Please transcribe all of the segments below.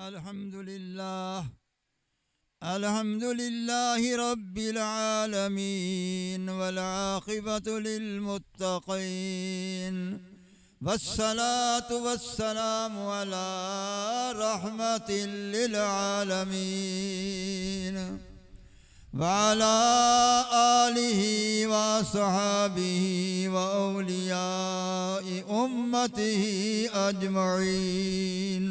अल्हम्दुलिल्लाहि रब्बिल आलमीन वल आक़िबतु लिल मुत्तक़ीन वस्सलातु वस्सलामु अला रहमतिल लिल आलमीन व अला आलिहि व अस्हाबिहि व औलियाइ उम्मतिहि अजमईन।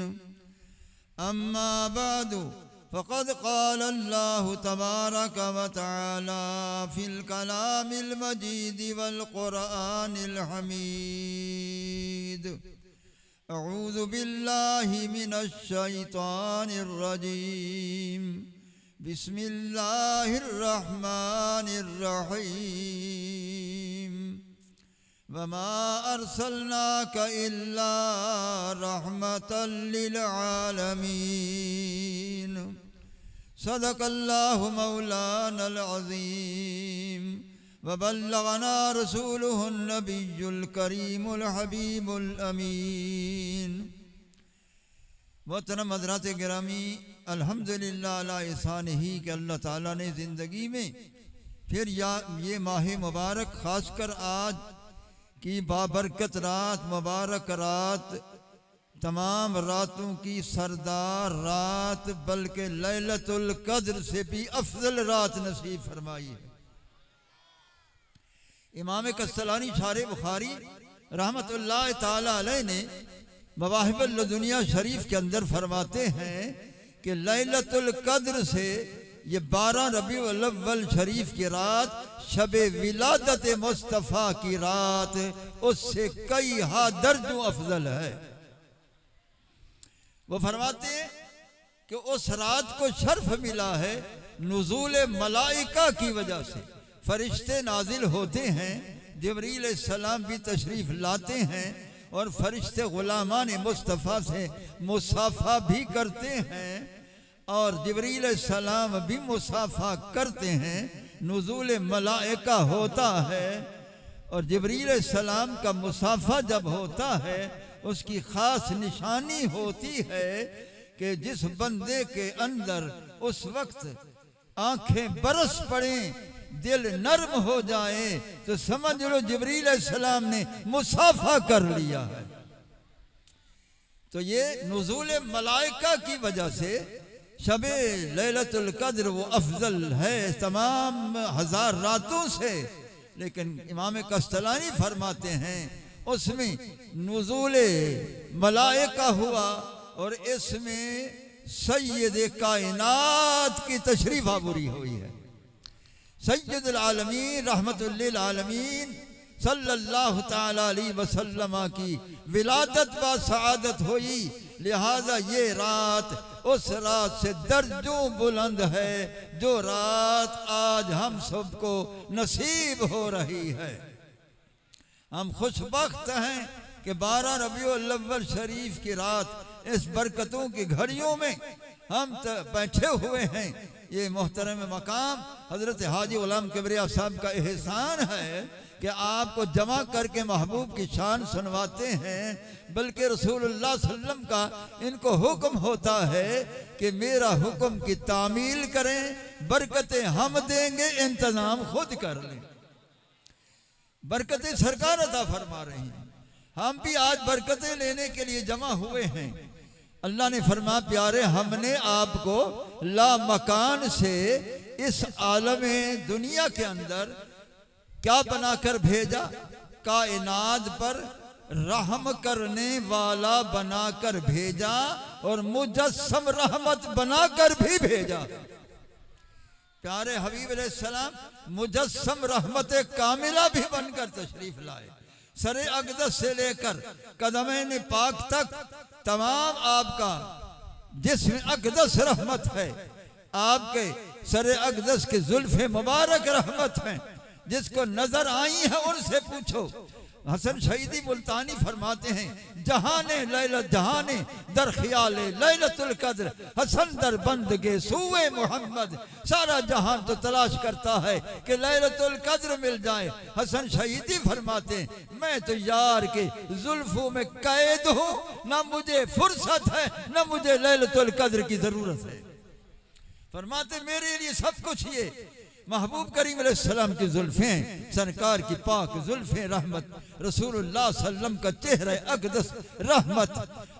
अम्मा बादु फ़क़द क़ाल अल्लाहु तबारक व तआला फ़िल कलामिल मजीद वल क़ुरआनिल हमीद। अऊज़ु बिल्लाहि मिनश शैतानिर रजीम। बिस्मिल्लाहिर रहमानिर रहीम। वमा अर्सलनाक इल्ला रहमतल लिल आलमीन। सदक़ल्लाहु मौलानल अज़ीम व बल्लगना रसूलुहुन नबियुल करीमुल हबीबुल अमीन। मोहतरम हज़रात गिरामी, अल्हम्दुलिल्लाह अला इहसानिही कि अल्लाह ताला ने ज़िंदगी में फिर ये माह मुबारक ख़ासकर आज की बाबरकत रात, मुबारक रात, तमाम रातों की सरदार रात, बल्कि लैलतुल कद्र से भी अफजल रात नसीब फरमाई है। इमाम कस्तलानी शारे बुखारी रहमतुल्लाह ताला अलैह ने मवाहिबुल लदुनिया शरीफ के अंदर फरमाते हैं कि लैलतुल कद्र से ये 12 रबीउल अव्वल शरीफ की रात शबे विलादत मुस्तफ़ा की रात उससे कई दर्जों अफजल है। वो फरमाते हैं कि उस रात को शर्फ मिला है नुज़ूल मलाइका की वजह से। फरिश्ते नाजिल होते हैं, जिब्रील सलाम भी तशरीफ लाते हैं और फरिश्ते गुलामान मुस्तफ़ा से मुसाफा भी करते हैं और जिब्रील सलाम भी मुसाफा करते हैं। नुज़ूल मलाइका होता है और जिब्रील सलाम का मुसाफा जब होता है उसकी ख़ास निशानी होती है कि जिस बंदे के अंदर उस वक्त आंखें बरस पड़ें, दिल नर्म हो जाए तो समझ लो जिब्रील सलाम ने मुसाफा कर लिया है। तो ये नुज़ूल मलाइका की वजह से शबे लैलतुल कद्र वो अफजल है तमाम 1000 रातों से। लेकिन इमाम कस्तलानी फरमाते हैं उसमें नुज़ूल मलाइका हुआ और इसमें सैयद कायनात की तशरीफ आबूरी हुई है। सैयदुल आलमीन रहमतुल लिल आलमीन सल्लल्लाहु ताला अलैहि वसल्लम की विलादत व सआदत हुई। लिहाजा ये रात उस रात से दर्जों बुलंद है जो रात आज हम सबको नसीब हो रही है। हम खुशबख्त हैं कि 12 रबीउल अव्वल शरीफ की रात इस बरकतों की घड़ियों में हम बैठे हुए हैं। ये मोहतरम मकाम हज़रत हाजी गुलाम किबरिया साहब का एहसान है कि आपको जमा करके महबूब की शान सुनवाते हैं। बल्कि रसूलुल्लाह सल्लल्लाहु अलैहि वसल्लम का इनको हुक्म होता है कि मेरा हुक्म की तामील करें, बरकतें हम देंगे, इंतजाम खुद कर लें। बरकतें सरकार अता फरमा रही हैं, हम भी आज बरकतें लेने के लिए जमा हुए हैं। अल्लाह ने फरमा प्यारे हमने आपको ला मकान से इस आलम दुनिया के अंदर क्या बनाकर भेजा? कायनात पर रहम करने वाला बनाकर भेजा और मुजस्सम रहमत बनाकर भी भेजा। प्यारे हबीब अलैहिस्सलाम मुजस्सम रहमत कामिला भी बनकर तशरीफ लाए। सरे अक़दस से लेकर कदमैन पाक तक तमाम आपका जिसमें अक़दस रहमत है, आपके सरे अक़दस के जुल्फ़े मुबारक रहमत हैं। जिसको नजर आई है उनसे पूछो, हसन शहीदी मुल्तानी फरमाते हैं, जहाने लैलत जहाने दर ख्याले लैलतुल कद्र हसन दर बंदगे सूए मोहम्मद। सारा जहान तो तलाश करता है कि लैलतुल कद्र मिल जाए। हसन शहीदी फरमाते हैं, मैं तो यार के जुल्फों में कैद हूँ, ना मुझे फुर्सत है ना मुझे लैलतुल कद्र की जरूरत है। फरमाते मेरे लिए सब कुछ ये महबूब करीम अलैहिस्सलाम की जुल्फें, सरकार की पाक जुल्फें रहमत, रसूलुल्लाह सल्लम का चेहरा अक़दस रहमत,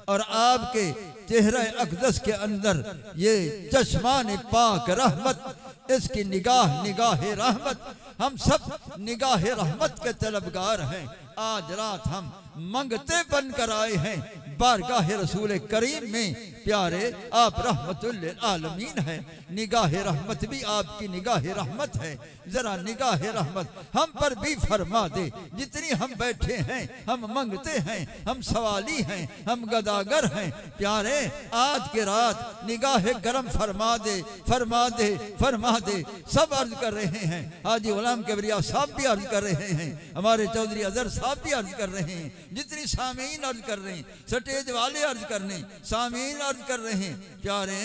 और आपके चेहरा अक़दस के अंदर ये चश्मान पाक रहमत, इसकी निगाह निगाह रहमत। हम सब निगाह रहमत के तलबगार हैं। आज रात हम मंगते बनकर आए हैं बारगाह रसूल करीम में। प्यारे आप रहमतुल लिल आलमीन हैं, निगाह रहमत भी आपकी निगाह रहमत है। जरा निगाह रहमत हम पर भी फरमा दे। जितनी हम बैठे हैं हम मंगते हैं, हम सवाली हैं, हम गदागर हैं। प्यारे आज के रात निगाह करम फरमा दे, फरमा दे, फरमा दे। सब अर्ज कर रहे हैं, हाजी गुलाम किबरिया साहब भी अर्ज कर रहे हैं, हमारे चौधरी अजहर साहब भी अर्ज कर रहे हैं, जितनी सामीन अर्ज कर रहे हैं, स्टेज वाले अर्ज करने, सामीन अर्ज कर रहे हैं। प्यारे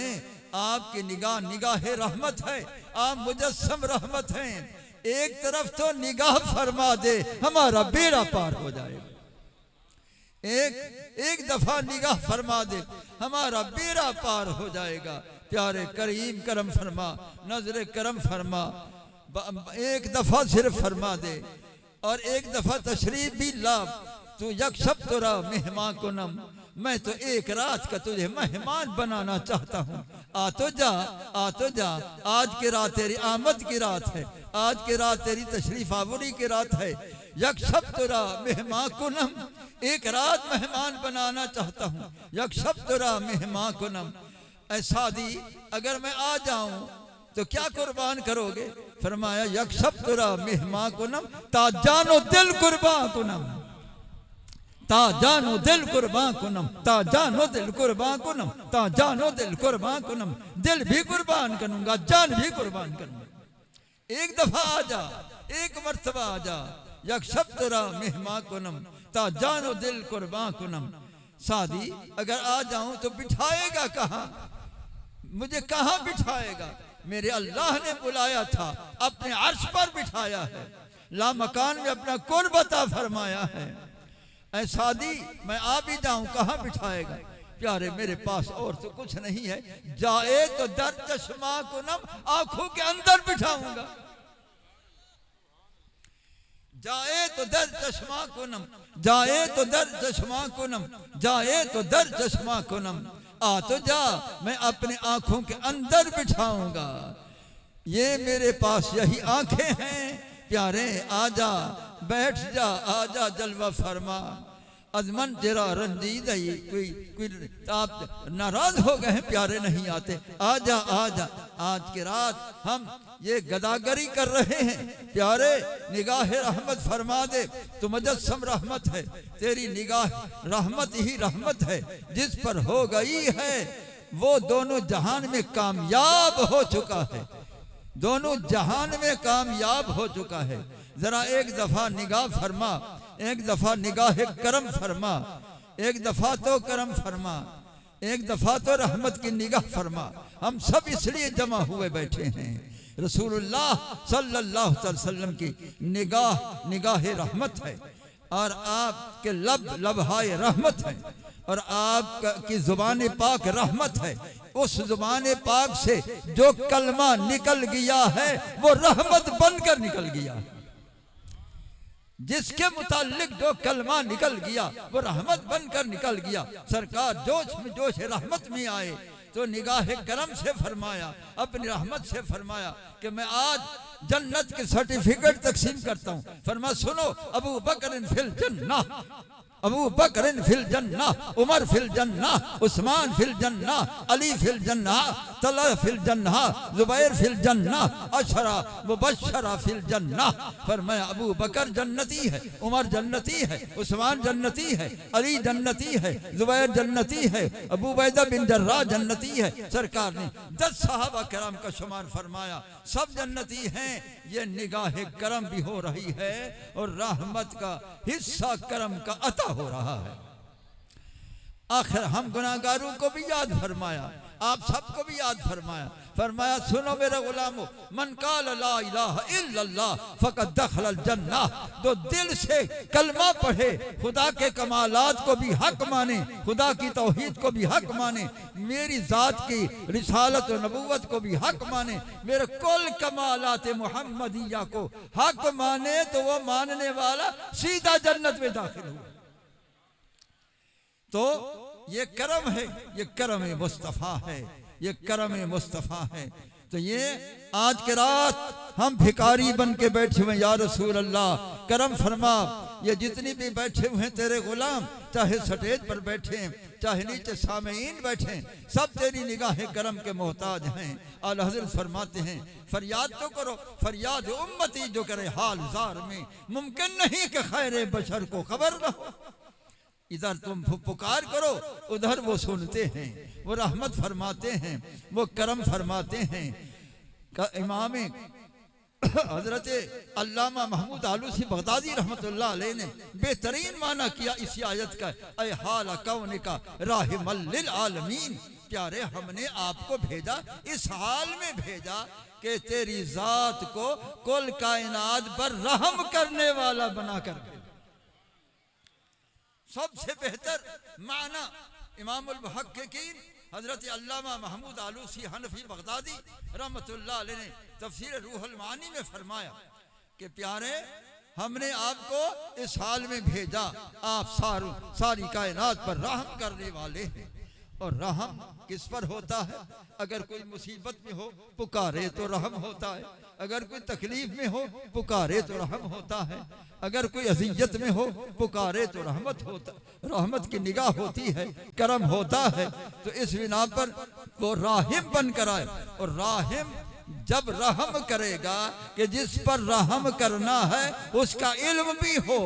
आपकी निगाह निगाह रहमत है, आप मुजस्सम रहमत हैं। एक तरफ तो निगाह फरमा दे, हमारा बेड़ा पार हो जाएगा। एक दफा निगाह फरमा दे, हमारा बेड़ा पार हो जाएगा। प्यारे करीम करम फरमा, नजर करम फरमा। एक दफा सिर्फ फरमा दे और एक दफा तशरीफ भी ला। तू यकशब तुरा मेहमान को नम, मैं तो एक रात का तुझे मेहमान बनाना चाहता हूँ। आ तो जा, आ तो जा। आज की रात तेरी आमद की रात है, आज की रात तेरी तशरीफ आवरी की रात है। यकशब तुरा मेहमान को नम, एक रात मेहमान बनाना चाहता हूँ। यकशब तुरा मेहमान को नम। ऐसा दी अगर मैं आ जाऊं तो क्या कुर्बान करोगे? फरमाया यकशब तुरा मेहमान को नम, ताजानो दिल कुर्बान को नम, ताजानो दिल कुर्बान को नम, ताजानो दिल कुर्बान को नम, ताजानो दिल कुर्बान को नम। दिल भी कुर्बान करूंगा, जान भी कुर्बान करूंगा। एक दफा आ जा, एक मर्तबा आ जा। यकशब तुरा मेहमान को नम, ताजानो दिल कुर्बान को नम। सादी अगर आ जाऊं तो बिठाएगा कहाँ? मुझे कहाँ बिठाएगा? मेरे अल्लाह ने बुलाया था, अपने अर्श पर बिठाया है, ला मकान में अपना कुर्ब अता फरमाया है। ऐसा दी मैं आ भी जाऊं कहाँ बिठाएगा? प्यारे मेरे पास और तो कुछ नहीं है। जाए तो दर चश्मा को नम, आंखों के अंदर बिठाऊंगा। जाए तो दर चश्मा को नम, जाए तो दर चश्मा को नम, जाए तो दर चश्मा को नम। आ तो जा मैं अपने आंखों के अंदर बिठाऊंगा। ये मेरे पास यही आंखें हैं। प्यारे आजा, बैठ जा, आजा जलवा फरमा। अजमन तेरा रंजीद है, कोई आप नाराज हो गए हैं, प्यारे नहीं आते। आजा आजा, आज की रात हम ये गदागरी कर रहे हैं। प्यारे निगाह रहमत फरमा दे, तो मुजस्सम रहमत है। तेरी निगाह रहमत ही रहमत है। जिस पर हो गई है वो दोनों जहान में कामयाब हो चुका है, दोनों जहान में कामयाब हो चुका है। जरा एक दफा निगाह फरमा, एक दफा निगाह करम फरमा, एक दफा तो करम फरमा, एक दफा तो रहमत की निगाह फरमा। हम सब इसलिए जमा हुए बैठे हैं, रसूलुल्लाह सल्लल्लाहु अलैहि वसल्लम की निगाह निगाह रहमत है, और आपके लब लबहाए रहमत है, और आपकी जुबान पाक रहमत है। उस जुबान पाक से जो कलमा निकल गया है वो रहमत बनकर निकल गया। जिसके मुतालिक जो कलमा निकल गया वो रहमत बनकर निकल गया। सरकार जोश में जोश रहमत में आए तो निगाह करम से फरमाया, अपनी रहमत से फरमाया कि मैं आज जन्नत के सर्टिफिकेट तकसीम करता हूँ। फरमा सुनो, अबू बकर फिल जन्नह, अबू बकर फिल जन्ना, उमर फिल जन्ना, उस्मान फिल जन्ना, अली फिल जन्ना, तला फिल जन्ना, जुबैर फिल जन्ना, अशरा मुबशरा फिल जन्ना। फरमाया अबू बकर जन्नती है, उमर जन्नती है, उस्मान जन्नती है, अली जन्नती है, जुबैर जन्नती है, अबू बैदा बिन जर्राह जन्नती है। सरकार ने 10 सहाबा किराम का शुमार फरमाया, सब जन्नती हैं। ये निगाह करम भी हो रही है और रहमत का हिस्सा करम का अता हो रहा है। आखिर हम गुनाहगारों को भी याद फरमाया, आप सबको भी याद फरमाया। फरमाया सुनो मेरे गुलामो, मन काल ला इलाहा इल्लल्लाह फकद दखलल जन्नह। जो दिल से कलमा पढ़े, खुदा के कमालात को भी हक माने, खुदा की तौहीद को भी हक माने, मेरी जात की रिसालत और नबूवत को भी हक माने, मेरे कुल कमालात मुहम्मदिया को हक माने, तो वो मानने वाला सीधा जन्नत में दाखिल हुआ। तो ये करम है, ये करम मुस्तफ़ा है, ये करम मुस्तफ़ा है। तो ये आज के रात हम भिखारी बन के बैठे हुए, या रसूल अल्लाह करम फरमा। ये जितनी भी बैठे हुए हैं तेरे गुलाम, चाहे स्टेज पर बैठे, चाहे नीचे सामईन बैठे, सब तेरी निगाह करम के मोहताज हैं। आला हज़रत फरमाते हैं, फरियाद तो करो, फरियाद उम्मती जो करे हाल ज़ार में, मुमकिन नहीं कि खैर बशर को खबर न हो। इधर तुम पुकार करो, उधर वो सुनते हैं, वो रहमत फरमाते हैं, वो करम फरमाते हैं। इमाम हजरत अल्लामा महमूद आलूसी बगदादी रहमतुल्लाह अलैह ने बेहतरीन माना किया इसी आयत का, ऐ हाल कौन का राहिमल लिल आलमीन। प्यारे, हमने आपको भेजा, इस हाल में भेजा कि तेरी जात को कुल कायनात पर रहम करने वाला बनाकर। सबसे बेहतर माना इमामुल मुहक्किकीन हजरत अल्लामा महमूद आलूसी हनफी बगदादी रहमतुल्लाह अलैह ने तफसीर रूहुल मानी में फरमाया कि प्यारे, हमने आपको इस हाल में भेजा, आप सारी कायनात पर रहम करने वाले हैं। और रहम किस पर होता है? अगर कोई मुसीबत में हो पुकारे तो रहम होता है, अगर कोई तकलीफ में हो पुकारे तो रहम होता है, अगर कोई अज़ियत में हो पुकारे तो रहमत की निगाह होती है, करम होता है। तो इस बिना पर वो राहिम बन कर आए। और राहिम जब रहम करेगा कि जिस पर रहम करना है उसका इल्म भी हो,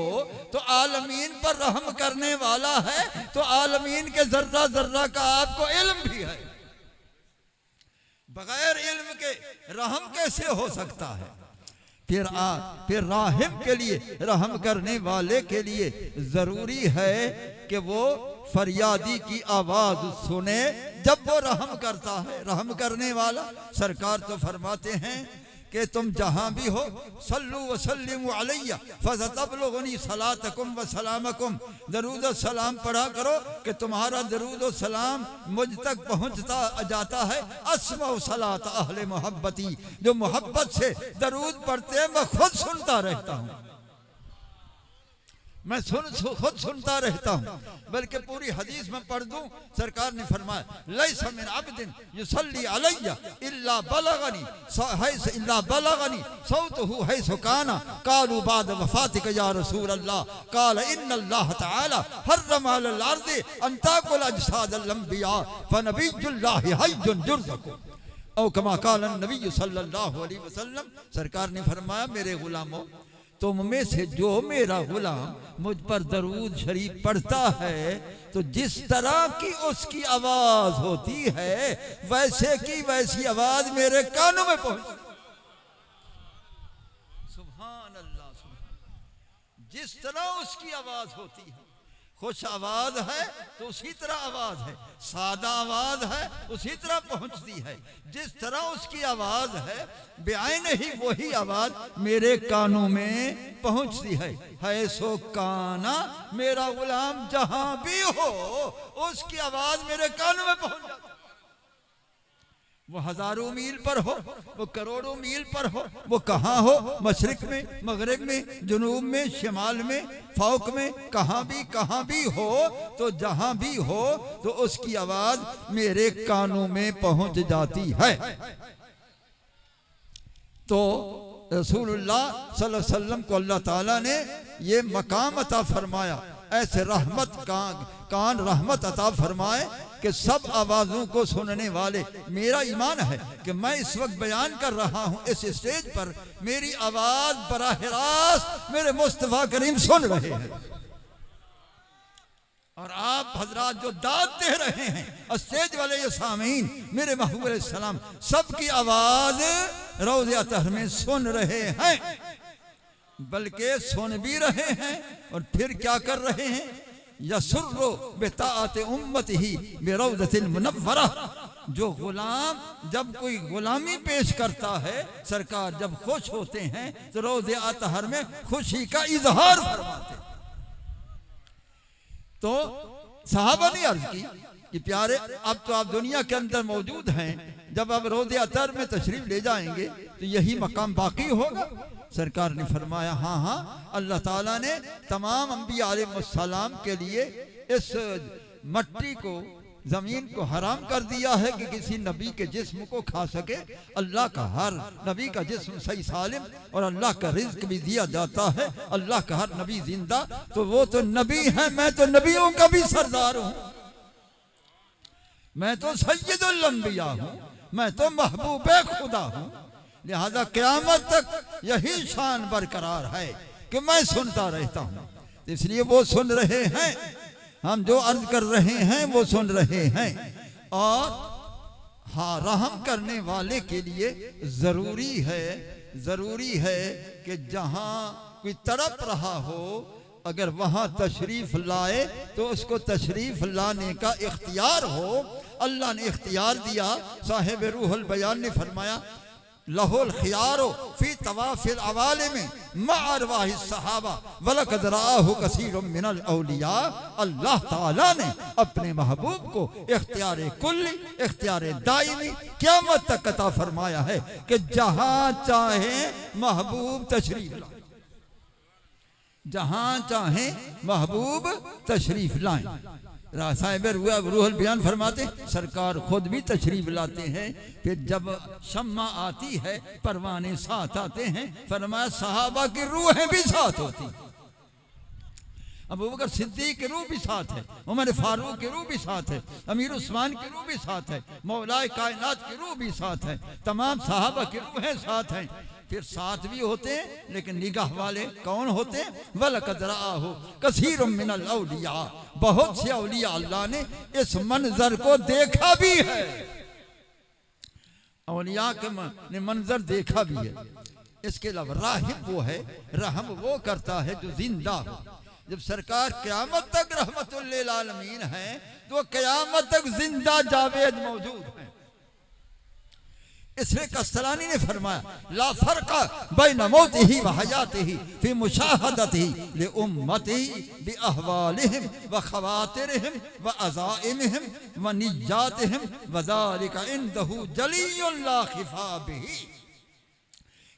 तो आलमीन पर रहम करने वाला है, तो आलमीन के जर्रा जर्रा का आपको इल्म भी है। बगैर इल्म के रहम कैसे हो सकता है? फिर राहिम के लिए, रहम करने वाले के लिए जरूरी है कि वो फरियादी की आवाज सुने जब वो रहम करता है, रहम करने वाला। सरकार तो फरमाते हैं कि तुम जहां भी हो, सल्लु व सल्लिमु अलैया फसतबलुगनी सलातकुम व सलामकुम, दरूद व सलाम पढ़ा करो कि तुम्हारा दरूद व सलाम मुझ तक पहुंचता जाता है। अस्मा सलात अहले मोहब्बती, जो मोहब्बत से दरूद पढ़ते मैं खुद सुनता रहता हूँ, मैं खुद सुनता रहता हूँ। बल्कि पूरी हदीस में पढ़ दूं, सरकार ने फरमाया लैसा मिन अब्दिन युसल्ली अलैया इल्ला बलगनी सौतहु हैसु काना कालू बाद वफातिक या रसूल अल्लाह काल इन्नल्लाह तआला हर्रम अलल अर्दि अन ताकुल अजसादल अंबिया फनबियुल्लाहि हय्युन युरज़कु औ कमा काल नबी सल्लल्लाहु अलैहि वसल्लम। सरकार ने फरमाया मेरे गुलामों, तुम में से जो मेरा गुलाम मुझ पर दरूद शरीफ पढ़ता है, तो जिस तरह की उसकी आवाज होती है वैसे की वैसी आवाज मेरे कानों में पहुंचती। सुभान अल्लाह, जिस तरह उसकी आवाज होती है, खुश आवाज है तो उसी तरह आवाज है, सादा आवाज है उसी तरह पहुंचती है। जिस तरह उसकी आवाज है बेआईन ही वही आवाज मेरे कानों में पहुंचती है सो काना, मेरा गुलाम जहां भी हो उसकी आवाज मेरे कानों में पहुंच जाती। वो हजारों मील पर हो, वो करोड़ों मील पर हो, वो कहाँ हो, मशरिक में, मगरिब में, जुनूब में, शिमाल में, फौक में, कहाँ भी हो, तो जहां भी हो तो उसकी आवाज मेरे कानों में पहुंच जाती है। तो रसूलुल्लाह सल्लल्लाहु अलैहि वसल्लम को अल्लाह ताला ने ये मकाम अता फरमाया, ऐसे रहमत कान रहमत अता फरमाए कि सब आवाज़ों को सुनने वाले। मेरा ईमान है कि मैं इस वक्त बयान कर रहा हूँ इस स्टेज पर, मेरी आवाज़ बराह रास्त मेरे मुस्तफ़ा करीम सुन रहे हैं, और आप हजरात जो दाद दे रहे हैं स्टेज वाले ये सामीन मेरे महबूब अलैहिस्सलाम सबकी आवाज़ रोज़े अतहर में सुन रहे हैं, बल्कि सुन भी रहे हैं और फिर क्या कर रहे हैं, यसुर्रो बिताअत उम्मतिही बिरौज़तिल मुनव्वरा। जो गुलाम जब कोई गुलामी पेश करता है, सरकार जब खुश होते हैं तो रोज़े अतहर में खुशी का इजहार फरमाते। तो सहाबा ने अर्ज की कि प्यारे अब तो आप दुनिया के अंदर मौजूद हैं, जब आप रोज़े अतर में तशरीफ ले जाएंगे तो यही मकाम बाकी होगा। सरकार ने फरमाया हाँ हाँ, अल्लाह ताला ने तमाम अंबिया अलैहिस्सलाम के लिए इस मट्टी को, ज़मीन को हराम कर दिया है कि किसी नबी के जिस्म को खा सके। अल्लाह का हर नबी का जिस्म सही सालिम और अल्लाह का रिज्क भी दिया जाता है, अल्लाह का हर नबी जिंदा। तो वो तो नबी है, मैं तो नबियों का भी सरदार हूँ, मैं तो सैयदुल अंबिया हूँ, मैं तो महबूब खुदा हूँ। लिहाजा क़यामत तक यही शान बरकरार है कि मैं सुनता रहता हूँ। इसलिए वो सुन रहे हैं, हम जो अर्ज कर रहे हैं वो सुन रहे हैं। और हाँ, रहम करने वाले के लिए ज़रूरी है कि जहाँ कोई तड़प रहा हो, अगर वहाँ तशरीफ़ लाए तो उसको तशरीफ़ लाने का इख्तियार हो। अल्लाह ने इख्तियार दिया। साहिब रूहुल बयान ने फरमाया लहुल खियारो फी तवाफिल अवालिम मअरवाहिस सहाबा वलक़द रआहु कसीरुम मिनल औलिया। अल्लाह ताला ने अपने महबूब को इख्तियार कुल्ली, इख्तियार दायमी क़यामत तक अता फरमाया है कि जहाँ चाहे महबूब तशरीफ लाए, जहाँ चाहे महबूब तशरीफ लाएं। साहिब रूहुल बयान फरमाते सरकार खुद भी तशरीफ लाते हैं, फिर जब शम्मा आती है परवाने साथ आते हैं। फरमाया सहाबा की रूहें भी साथ होती, अबू बकर सिद्दीक की रूह भी साथ है, उमर फारूक की रूह भी साथ है, अमीर उस्मान की रूह भी साथ है, मौलाए कायनात की रूह भी साथ है, तमाम सहाबा की रूहें साथ हैं। फिर साथ भी होते हैं, लेकिन निगाह वाले कौन होते हैं? वलक़द रआहु कसीरुम मिनल औलिया, बहुत से औलिया अल्लाह ने इस मंजर को देखा भी है, औलिया के ने मंजर देखा भी है। इसके अलावा राहिब वो है, रहम वो करता है जो जिंदा हो। जब सरकार क़यामत तक रहमतुल लिल आलमीन है तो क़यामत तक जिंदा जावेद मौजूद है। इसलिए कस्तलानी ने फरमाया ला फर्क़ा बैन मौतिही व हयातिही फी मुशाहदतिही लि उम्मतिही बि अहवालिहिम व खवातिरिहिम व अज़ाइमिहिम व निजातिहिम व ज़ालिका इंदहु जलियुन ला खिफा बिही।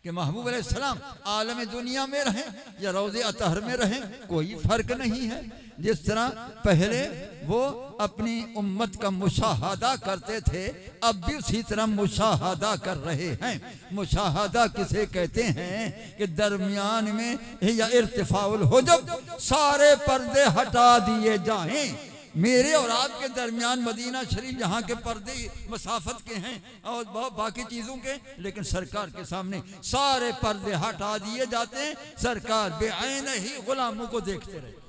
कि महबूब अलैहिस्सलाम आलम दुनिया में रहें या रोज़े अतहर में रहें, कोई फ़र्क नहीं है। जिस तरह पहले वो अपनी उम्मत का मुशाहदा करते थे, अब भी उसी तरह मुशाहदा कर रहे हैं। मुशाहदा किसे कहते हैं कि दरमियान में या इर्तिफाउल हुजब, सारे पर्दे हटा दिए जाएं। मेरे और आपके दरमियान मदीना शरीफ यहाँ के पर्दे मसाफत के हैं और बहुत बाकी चीज़ों के, लेकिन सरकार के सामने सारे पर्दे हटा दिए जाते हैं। सरकार बेआईन ही गुलामों को देखते रहते,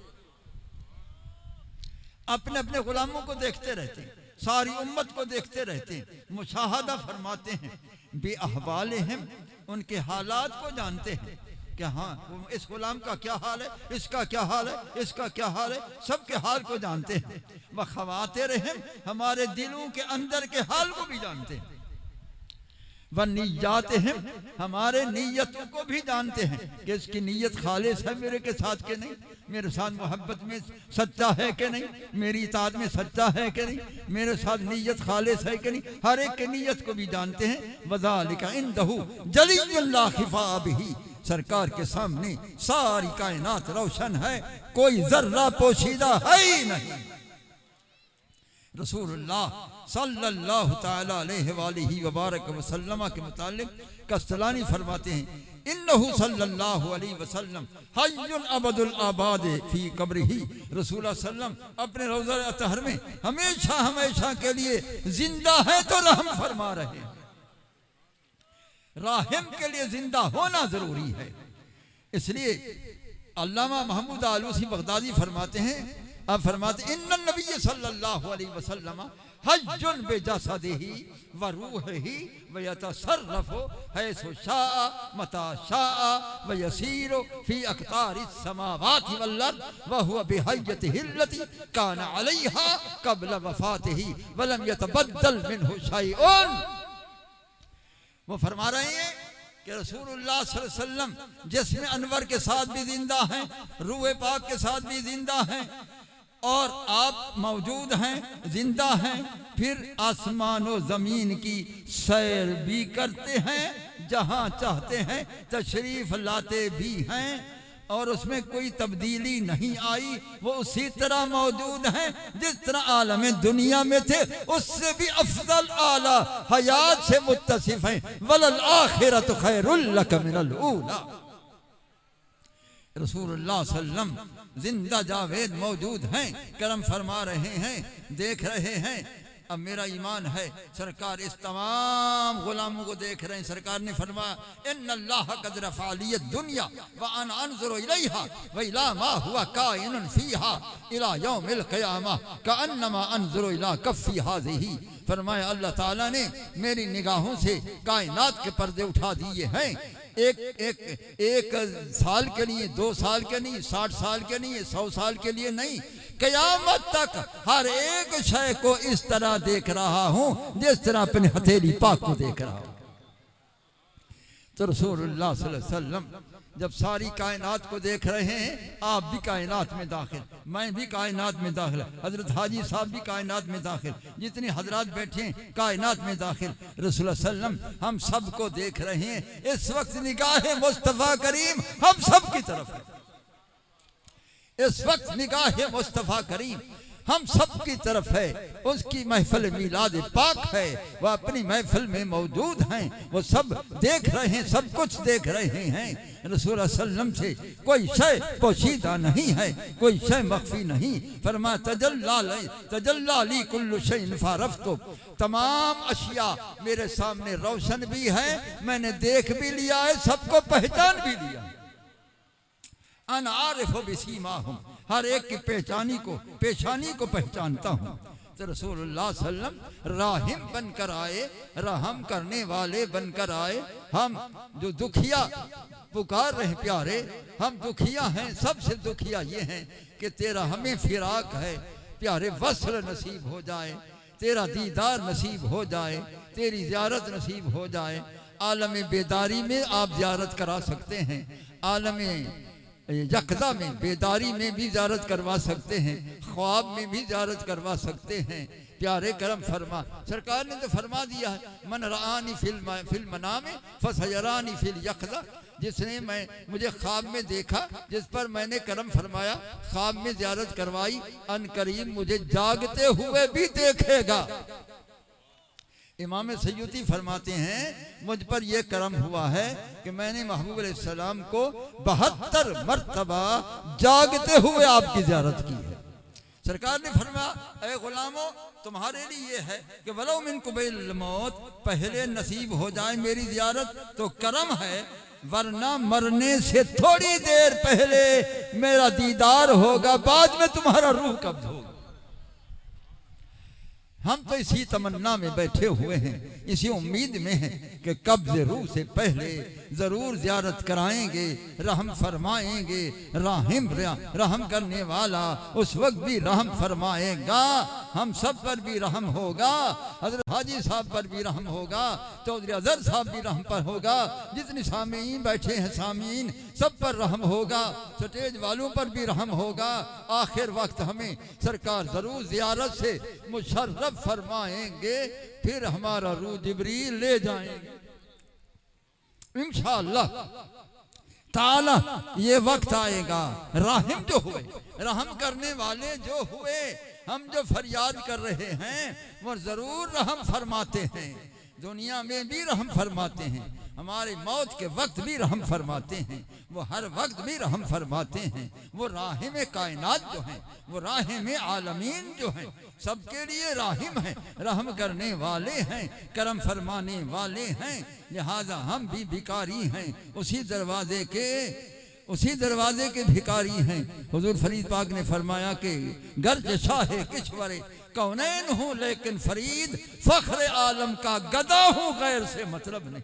अपने अपने गुलामों को देखते रहते हैं, सारी उम्मत को देखते रहते हैं, मुशाहदा फरमाते हैं। बेअहवालिहिम, उनके हालात को जानते हैं कि हाँ इस गुलाम का क्या हाल है, इसका क्या हाल है, इसका क्या हाल है, सबके हाल को जानते हैं। वह खवातिरिहिम, हमारे दिलों के अंदर के हाल को भी जानते हैं। वह निय्यातिहिम, हमारे नीयतों को भी जानते हैं कि इसकी नीयत खालिस है मेरे के साथ के नहीं, मेरे साथ मोहब्बत में सच्चा है कि नहीं, मेरी इताअत में सच्चा है कि नहीं, मेरे साथ नीयत खालिस है कि नहीं, हर एक की नीयत को भी जानते हैं। वज़ालिका इंदहु जलियुन ला खिफा बिही, सरकार के सामने सारी कायनात रोशन है, कोई जर्रा पोशीदा है ही नहीं। रसूलुल्लाह सल्लल्लाहु ताला अलैहि वबारक वसल्लम के मुतालिक कस्तलानी फरमाते हैं, इन्नहु सल्लल्लाहु अलैहि वसल्लम हय्युन अबदुल आबाद फी कब्रिही। रसूलुल्लाह सल्लम अपने रोज़ा अतहर में हमेशा हमेशा के लिए जिंदा है तो रहम फरमा रहे हैं। राहिम के लिए जिंदा होना जरूरी है। इसलिए अल्लामा महमूद आलूसी बगदादी फरमाते हैं, अब फरमाते इन्नन नबी सल्लल्लाहु अलैहि वसल्लम हज्जुन बेजसदिही व रूहिही व यतसर्रफु हैसु शाअ मता शाअ व यसीरु फी अक़तारिस समावाति वल अर्द व हुवा बिहय्यतिही अल्लती कान अलैहा क़ब्ल वफ़ातिही व लम यतबद्दल मिन्हु शैउन। वो फरमा रहे हैं कि रसूलुल्लाह सल्लल्लाहु अलैहि वसल्लम जिस्म अनवर के साथ भी जिंदा हैं, रूह पाक के साथ भी जिंदा हैं, और आप मौजूद हैं, जिंदा हैं, फिर आसमान और ज़मीन की सैर भी करते हैं, जहाँ चाहते हैं तशरीफ लाते भी हैं, और उसमें कोई तब्दीली नहीं आई। वो उसी तरह मौजूद हैं जिस तरह आलम दुनिया में थे, उससे भी अफजल आला हयात से मुत्तसिफ हैं। वलल आखिरतु खैरुल लक मिनल ऊला। रसूलुल्लाह सल्लम जिंदा जावेद मौजूद हैं, करम फरमा रहे हैं, देख रहे हैं। अब मेरा ईमान है सरकार इस तमाम गुलामों को देख रहे हैं। सरकार ने फरमाया इन्नल्लाह कद रफ़अ लिय दुनिया व अना अंज़ुरु इलैहा व इला मा हुवा काइनुन फीहा इला यौमिल क़ियामह कअन्नमा अंज़ुरु इला कफ़्फ़ी हाज़िही। फरमाया अल्लाह ताला ने मेरी निगाहों से कायनात के पर्दे उठा दिए हैं। एक साल के लिए, 2 साल के नहीं, 60 साल के नहीं, 100 साल के लिए नहीं, क़यामत तक हर एक शय को इस तरह देख रहा हूं जिस तरह अपने हथेली पाक को देख रहा हूं। तो रसूलुल्लाह सल्लल्लाहु अलैहि वसल्लम जब सारी कायनात को देख रहे हैं, आप भी कायनात में दाखिल, मैं भी कायनात में दाखिल, हजरत हाजी साहब भी कायनात में दाखिल, जितने हजरात बैठे हैं कायनात में दाखिल। रसूलुल्लाह सल्लम हम सब को देख रहे हैं। इस वक्त निगाह मुस्तफ़ा करीम हम सब की तरफ है। इस वक्त निगाह मुस्तफ़ा करीम हम सब की तरफ है। उसकी महफिल मिलाद पाक है, वह अपनी महफिल में मौजूद हैं, वो सब देख रहे हैं, सब कुछ देख रहे हैं। रसूलुल्लाह सल्लम से कोई शय पोशीदा नहीं है, कोई शय मख्फी नहीं। फरमा तजल्ला ली कुल्लु शैइन फ़अरफ़्तु, तमाम अशिया मेरे सामने रोशन भी है, मैंने देख भी लिया है, सबको पहचान भी लिया है। अन आरिफ़ु बिसीमाहुम, हर एक की पेशानी को पहचानता हूँ। तो रसूलुल्लाह सल्लम राहिम बनकर आए, रहम करने वाले बनकर आए। हम जो दुखिया पुकार रहे प्यारे, हम दुखिया हैं, सबसे दुखिया ये हैं कि तेरा हमें फिराक है प्यारे, वस्ल नसीब हो जाए, तेरा दीदार नसीब हो जाए, तेरी ज़ियारत नसीब हो जाए। आलम बेदारी में आप ज़ियारत करा सकते हैं, आलम यकदा में बेदारी में भी ज़ियारत करवा सकते हैं, ख्वाब में भी ज़ियारत करवा सकते हैं। प्यारे करम फरमा, सरकार ने तो फरमा दिया है मन रानी फिल मनाम फसयरानी फिल यकदा, जिसने मुझे ख्वाब में देखा, जिस पर मैंने करम फरमाया, ख्वाब में ज़ियारत करवाई, अन करीम मुझे जागते हुए भी देखेगा। इमाम सयूती फरमाते हैं मुझ पर यह करम हुआ है कि मैंने महबूब अलैहिस्सलाम को 72 मरतबा जागते हुए आपकी ज़ियारत की है। सरकार ने फरमाया ऐ गुलामों, तुम्हारे लिए ये है कि वलो मिन कुबैल मौत, पहले नसीब हो जाए मेरी ज़ियारत तो करम है, वरना मरने से थोड़ी देर पहले मेरा दीदार होगा, बाद में तुम्हारा रूह कब्ज़ होगा। हम तो इसी तमन्ना में बैठे हुए हैं, इसी उम्मीद में हैं कि कब्ज़ रूह से पहले ज़रूर ज़ियारत कराएंगे, रहम फरमाएंगे। रहम करने वाला उस वक्त भी रहम फरमाएगा, हम सब पर भी रहम होगा, हज़रत हाजी साहब पर भी रहम होगा, चौधरी अज़हर साहब भी रहम पर होगा, जितने सामीन बैठे हैं सामीन सब पर रहम होगा, स्टेज वालों पर भी रहम होगा। आखिर वक्त हमें सरकार ज़रूर ज़ियारत से मुशर्रफ फरमाएंगे, फिर हमारा रूह जिब्रील ले जाएंगे इंशाअल्लाह। ताला ये वक्त आएगा, राहिम जो हुए, रहम करने वाले जो हुए, हम जो फरियाद कर रहे हैं वो जरूर रहम फरमाते हैं, दुनिया में भी रहम फरमाते हैं, हमारे मौत के वक्त भी रहम फरमाते हैं, वो हर वक्त भी रहम फरमाते हैं। वो राहिम कायनात जो हैं, वो राहिम आलमीन जो हैं, सबके लिए राहिम हैं, रहम करने वाले हैं, करम फरमाने वाले हैं। लिहाजा हम भी भिखारी हैं, उसी दरवाजे के भिखारी हैं। हुजूर फरीद पाक ने फरमाया कि गर्ज शाहे किश्वरे कौनैन हूँ लेकिन फरीद फख्र आलम का गदा हूँ, गैर से मतलब नहीं।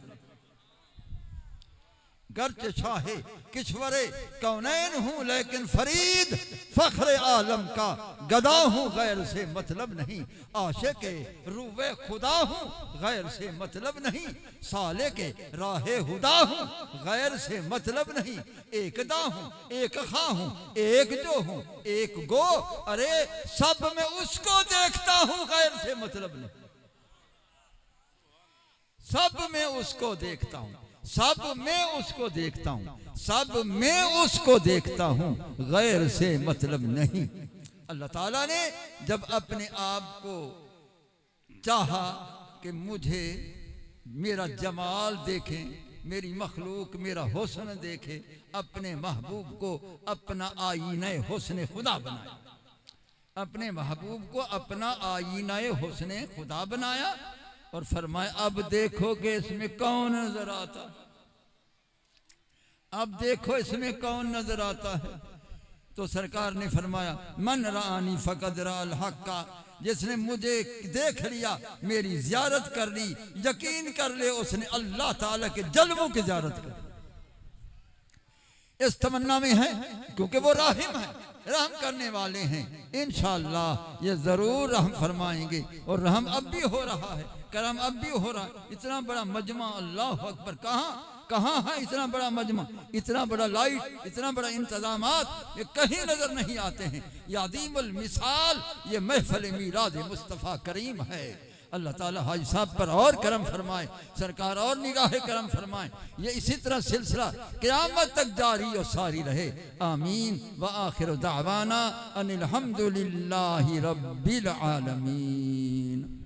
गर्ज शाहे किश्वरे कौनैन हूँ लेकिन फरीद फख्र आलम का गदा हूँ, गैर से मतलब नहीं। आशिक़ रूवे खुदा हूँ, गैर से मतलब नहीं। साले के राहे हुदा हूँ, गैर से मतलब नहीं। एकदा हूँ, एक खा हूँ, एक जो हूँ, एक गो, अरे सब में उसको देखता हूँ, गैर से मतलब नहीं। सब में उसको देखता हूँ, सब में उसको देखता हूँ, सब में उसको देखता हूँ, गैर से मतलब नहीं। अल्लाह ताला ने जब अपने आप को चाहा कि मुझे मेरा जमाल देखे, मेरी मखलूक मेरा हुस्न देखे, अपने महबूब को अपना आईने हुस्न खुदा बनाया, अपने महबूब को अपना आईने हुस्न खुदा बनाया और फरमाया अब देखो कि इसमें कौन नजर आता, अब देखो इसमें कौन नजर आता है। तो सरकार ने फरमाया मन रानी फकद राल हक्का, जिसने मुझे देख लिया, मेरी जियारत कर ली, यकीन कर ले उसने अल्लाह ताला के जलवों की जियारत कर। इस तमन्ना में है क्योंकि वो राहिम है, रहम करने वाले हैं। इंशाअल्लाह ये जरूर रहम फरमाएंगे और रहम अब भी हो रहा है, करम अब भी हो रहा है। इतना बड़ा मजमा, अल्लाह अकबर, कहाँ है इतना बड़ा मजमा, इतना बड़ा लाइट, इतना बड़ा इंतजामात, ये कहीं नजर नहीं आते हैं। यादीमुल मिसाल ये महफिल मीलाद मुस्तफ़ा करीम है। अल्लाह ताला हाजी साहब पर और करम फरमाए, सरकार और निगाह करम फरमाए, ये इसी तरह सिलसिला क़यामत तक जारी और सारी रहे। आमीन व आखिर दावाना अनिल हम्दुलिल्लाहि रब्बिल आलमीन।